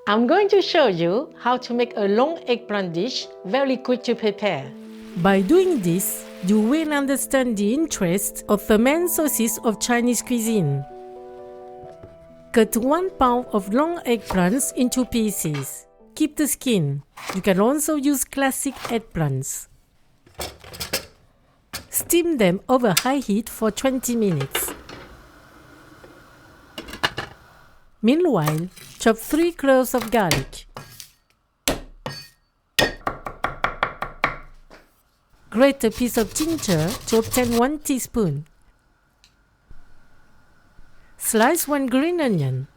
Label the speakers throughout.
Speaker 1: I'm going to show you how to make a long eggplant dish very quick to prepare. By doing this, you will understand the interests of the main sources of Chinese cuisine. Cut 1 pound of long eggplants into pieces. Keep the skin. You can also use classic eggplants. Steam them over high heat for 20 minutes. Meanwhile, chop 3 cloves of garlic. Grate a piece of ginger to obtain 1 teaspoon. Slice 1 green onion.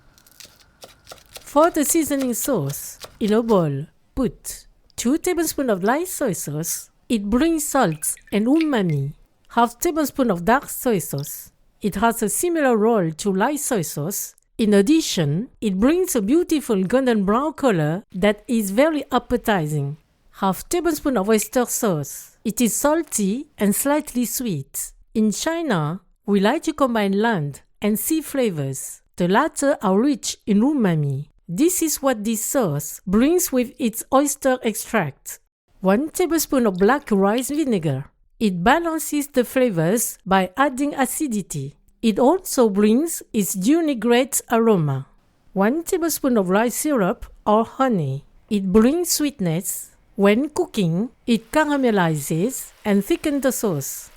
Speaker 1: For the seasoning sauce, in a bowl, put 2 tablespoons of light soy sauce. It brings salt and umami. Half tablespoon of dark soy sauce. It has a similar role to light soy sauce. In addition, it brings a beautiful golden brown color that is very appetizing. Half tablespoon of oyster sauce. It is salty and slightly sweet. In China, we like to combine land and sea flavors. The latter are rich in umami. This is what this sauce brings with its oyster extract. 1 tablespoon of black rice vinegar. It balances the flavors by adding acidity. It also brings its unique great aroma. 1 tablespoon of rice syrup or honey. It brings sweetness. When cooking, it caramelizes and thickens the sauce.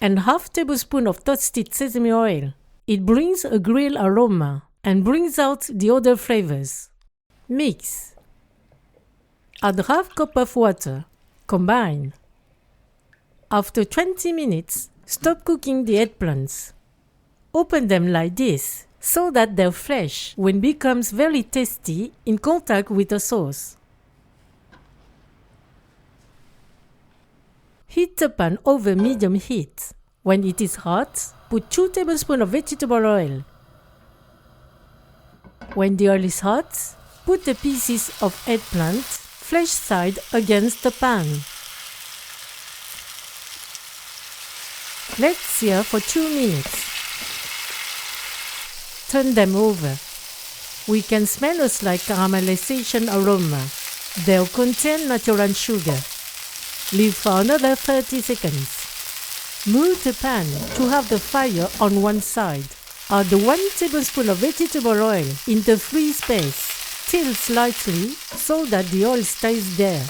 Speaker 1: And half tablespoon of toasted sesame oil. It brings a grill aroma and brings out the other flavors. Mix. Add half cup of water. Combine. After 20 minutes, stop cooking the eggplants. Open them like this, so that their flesh will become very tasty in contact with the sauce. Heat the pan over medium heat. When it is hot, put 2 tablespoons of vegetable oil. When the oil is hot, put the pieces of eggplant flesh side against the pan. Let sear for 2 minutes. Turn them over. We can smell a slight caramelization aroma. They contain natural sugar. Leave for another 30 seconds. Move the pan to have the fire on one side. Add 1 tablespoon of vegetable oil in the free space. Tilt slightly so that the oil stays there.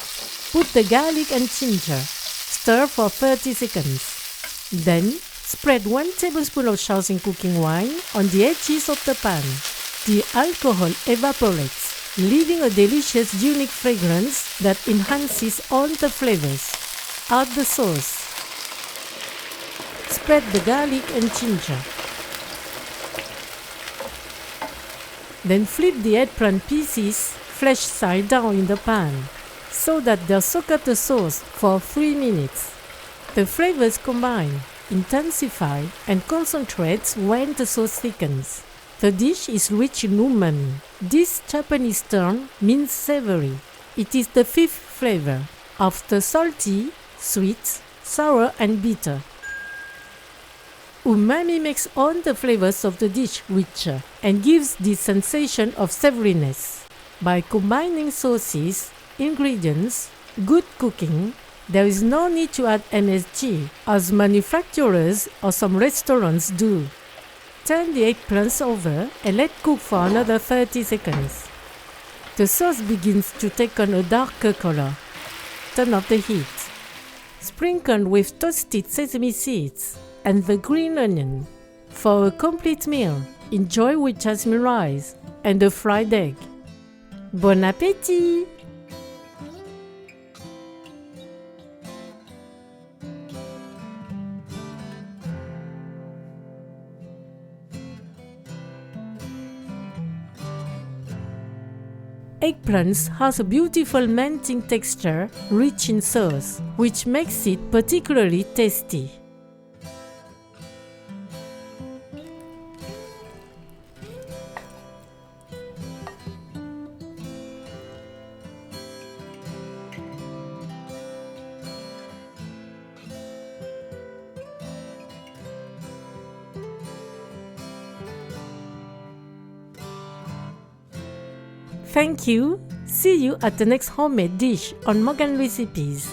Speaker 1: Put the garlic and ginger. Stir for 30 seconds. Then, spread 1 tablespoon of Shaoxing cooking wine on the edges of the pan. The alcohol evaporates, leaving a delicious unique fragrance that enhances all the flavors. Add the sauce. Spread the garlic and ginger. Then flip the eggplant pieces flesh side down in the pan, so that they'll soak up the sauce for 3 minutes. The flavors combine, intensify, and concentrate when the sauce thickens. The dish is rich in umami. This Japanese term means savory. It is the 5th flavor, after salty, sweet, sour, and bitter. Umami makes all the flavors of the dish richer and gives the sensation of savoriness. By combining sauces, ingredients, good cooking, there is no need to add MSG, as manufacturers or some restaurants do. Turn the eggplants over and let cook for another 30 seconds. The sauce begins to take on a darker color. Turn off the heat. Sprinkle with toasted sesame seeds and the green onion. For a complete meal, enjoy with jasmine rice and a fried egg. Bon appétit! Eggplants has a beautiful melting texture, rich in sauce, which makes it particularly tasty. Thank you. See you at the next homemade dish on Morgan Recipes.